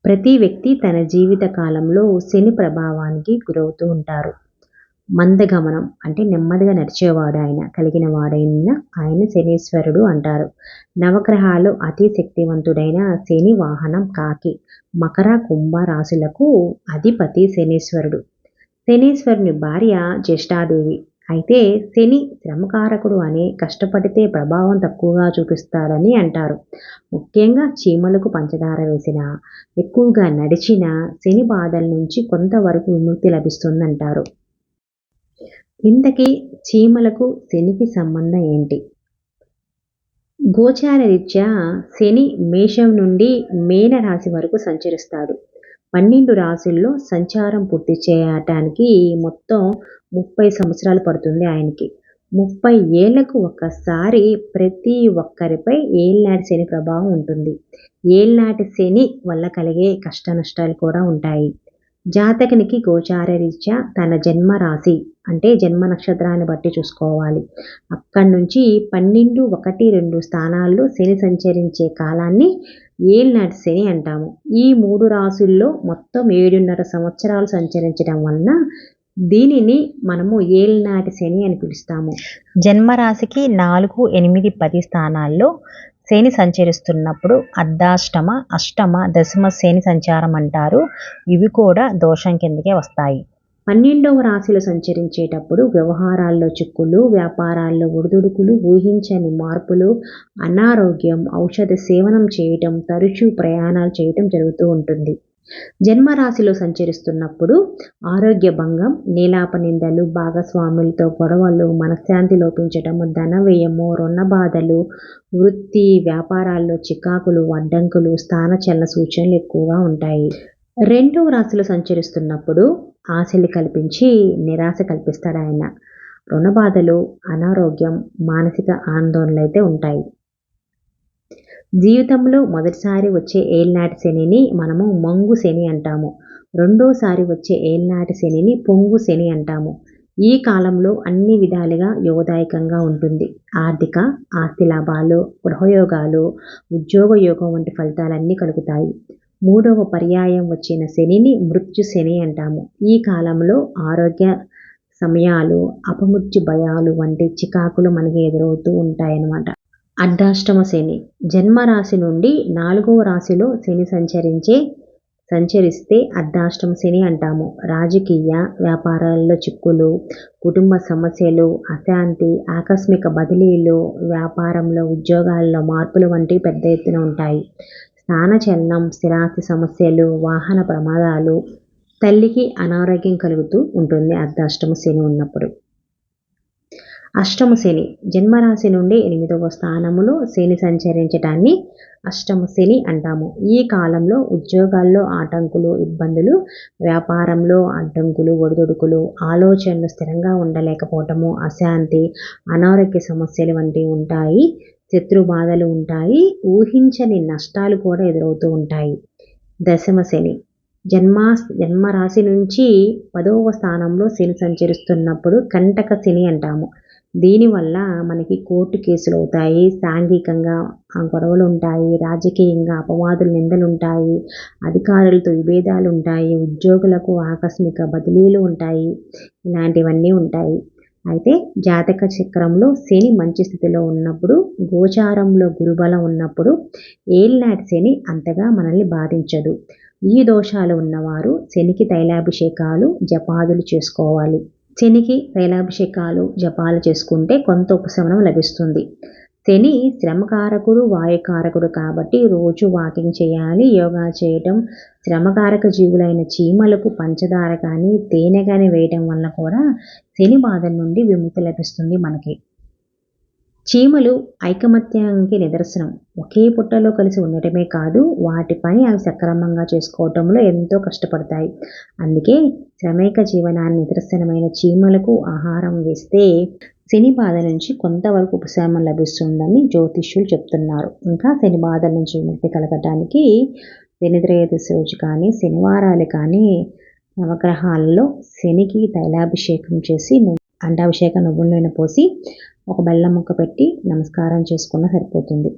ప్రతి వ్యక్తి తన జీవిత కాలంలో శని ప్రభావానికి గురవుతూ ఉంటారు. మందగమనం అంటే నెమ్మదిగా నడిచేవాడు ఆయన, కలిగిన వాడైన ఆయన శనీశ్వరుడు అంటారు. నవగ్రహాలు అతి శక్తివంతుడైన శని వాహనం కాకి. మకర కుంభ రాశులకు అధిపతి శనీశ్వరుడు. శనీశ్వరుని భార్య జ్యేష్ఠాదేవి. అయితే శని శ్రమకారకుడు అని కష్టపడితే ప్రభావం తక్కువగా చూపిస్తాడని అంటారు. ముఖ్యంగా చీమలకు పంచదార వేసిన, ఎక్కువగా నడిచిన శని బాధల నుంచి కొంతవరకు విముక్తి లభిస్తుందంటారు. ఇంతకీ చీమలకు శనికి సంబంధం ఏంటి? గోచార రీత్యా శని మేషం నుండి మీన రాశి వరకు సంచరిస్తాడు. 12 రాశుల్లో సంచారం పూర్తి చేయటానికి మొత్తం 30 సంవత్సరాలు పడుతుంది ఆయనకి. 30 ఏళ్లకు ఒక్కసారి ప్రతి ఒక్కరిపై ఏళ్నాటి శని ప్రభావం ఉంటుంది. ఏళ్నాటి శని వల్ల కలిగే కష్ట నష్టాలు కూడా ఉంటాయి. జాతకునికి గోచార రీత్యా తన జన్మ రాశి అంటే జన్మ నక్షత్రాన్ని బట్టి చూసుకోవాలి. అక్కడి నుంచి 12, 1, 2 స్థానాల్లో శని సంచరించే కాలాన్ని ఏళ్నాటి శని అంటాము. ఈ 3 రాశుల్లో మొత్తం 7.5 సంవత్సరాలు సంచరించడం వలన దీనిని మనము ఏళ్నాటి శని అని పిలుస్తాము. జన్మరాశికి 4, 8, 10 స్థానాల్లో శని సంచరిస్తున్నప్పుడు అర్ధాష్టమ, అష్టమ, దశమ శని సంచారం అంటారు. ఇవి కూడా దోషం కిందకే వస్తాయి. 12వ రాశిలో సంచరించేటప్పుడు వ్యవహారాల్లో చిక్కులు, వ్యాపారాల్లో ఒడిదుడుకులు, ఊహించని మార్పులు, అనారోగ్యం, ఔషధ సేవనం చేయటం, తరచూ ప్రయాణాలు చేయటం జరుగుతూ ఉంటుంది. జన్మరాశిలో సంచరిస్తున్నప్పుడు ఆరోగ్య భంగం, నీలాప నిందలు, భాగస్వాములతో గొడవలు, మనశ్శాంతి లోపించటము, ధన వ్యయము, రుణ బాధలు, వృత్తి వ్యాపారాల్లో చికాకులు, అడ్డంకులు, స్థానచలన సూచనలు ఎక్కువగా ఉంటాయి. 2వ రాశిలో సంచరిస్తున్నప్పుడు ఆశలు కల్పించి నిరాశ కల్పిస్తాడు ఆయన. రుణ బాధలు, అనారోగ్యం, మానసిక ఆందోళనలు అయితే ఉంటాయి. జీవితంలో మొదటిసారి వచ్చే ఏళ్నాటి శనిని మనము మంగు శని అంటాము. రెండోసారి వచ్చే ఏళ్నాటి శనిని పొంగు శని అంటాము. ఈ కాలంలో అన్ని విధాలుగా యోగదాయకంగా ఉంటుంది. ఆర్థిక, ఆస్తి లాభాలు, గృహయోగాలు, ఉద్యోగ యోగం వంటి ఫలితాలన్నీ కలుగుతాయి. 3వ పర్యాయం వచ్చిన శనిని మృత్యు శని అంటాము. ఈ కాలంలో ఆరోగ్య సమయాలు, అపమృత్యు భయాలు వంటి చికాకులు మనకి ఎదురవుతూ ఉంటాయన్నమాట. అర్ధాష్టమ శని. జన్మరాశి నుండి 4వ రాశిలో శని సంచరిస్తే అర్ధాష్టమ శని అంటాము. రాజకీయ, వ్యాపారాల్లో చిక్కులు, కుటుంబ సమస్యలు, అశాంతి, ఆకస్మిక బదిలీలు, వ్యాపారంలో, ఉద్యోగాల్లో మార్పులు వంటివి పెద్ద ఎత్తున ఉంటాయి. స్థానచలనం, స్థిరాస్తి సమస్యలు, వాహన ప్రమాదాలు, తల్లికి అనారోగ్యం కలుగుతూ ఉంటుంది అర్ధాష్టమ శని ఉన్నప్పుడు. అష్టమ శని. జన్మరాశి నుండి 8వ స్థానములో శని సంచరించటాన్ని అష్టమ శని అంటాము. ఈ కాలంలో ఉద్యోగాల్లో ఆటంకులు, ఇబ్బందులు, వ్యాపారంలో అడ్డంకులు, ఒడిదుడుకులు, ఆలోచనలు స్థిరంగా ఉండలేకపోవటము, అశాంతి, అనారోగ్య సమస్యలు వంటివి ఉంటాయి. శత్రు బాధలు ఉంటాయి. ఊహించని నష్టాలు కూడా ఎదురవుతూ ఉంటాయి. దశమ శని. జన్మరాశి నుంచి 10వ స్థానంలో శని సంచరిస్తున్నప్పుడు కంటక శని అంటాము. దీనివల్ల మనకి కోర్టు కేసులు అవుతాయి, సాంఘికంగా గొడవలు ఉంటాయి, రాజకీయంగా అపవాదులు, నిందలు ఉంటాయి, అధికారులతో విభేదాలు ఉంటాయి, ఉద్యోగులకు ఆకస్మిక బదిలీలు ఉంటాయి. ఇలాంటివన్నీ ఉంటాయి. అయితే జాతక చక్రంలో శని మంచి స్థితిలో ఉన్నప్పుడు, గోచారంలో గురుబలం ఉన్నప్పుడు ఏళ్నాటి శని అంతగా మనల్ని బాధించదు. ఈ దోషాలు ఉన్నవారు శనికి తైలాభిషేకాలు, జపాదులు చేసుకోవాలి. శనికి తైలాభిషేకాలు, జపాలు చేసుకుంటే కొంత ఉపశమనం లభిస్తుంది. శని శ్రమకారకుడు, వాయుకారకుడు కాబట్టి రోజు వాకింగ్ చేయాలి. యోగా చేయటం, శ్రమకారక జీవులైన చీమలకు పంచదార కానీ, తేనె కానీ వేయటం వల్ల కూడా శని బాధల నుండి విముక్తి లభిస్తుంది మనకి. చీమలు ఐకమత్యానికి నిదర్శనం. ఒకే పుట్టలో కలిసి ఉండటమే కాదు, వాటి పని అవి సక్రమంగా చేసుకోవటంలో ఎంతో కష్టపడతాయి. అందుకే శ్రమైక జీవనాన్ని నిదర్శనమైన చీమలకు ఆహారం వేస్తే శని బాధ నుంచి కొంతవరకు ఉపశమనం లభిస్తుందని జ్యోతిష్యులు చెప్తున్నారు. ఇంకా శని బాధల నుంచి విముక్తి కలగటానికి శనిత్రయోదశి రోజు కానీ, శనివారాలు కానీ నవగ్రహాలలో శనికి తైలాభిషేకం చేసి అండాభిషేకం నువ్వుల నూనె పోసి ఒక బెల్లం ముక్క పెట్టి నమస్కారం చేసుకున్నా సరిపోతుంది.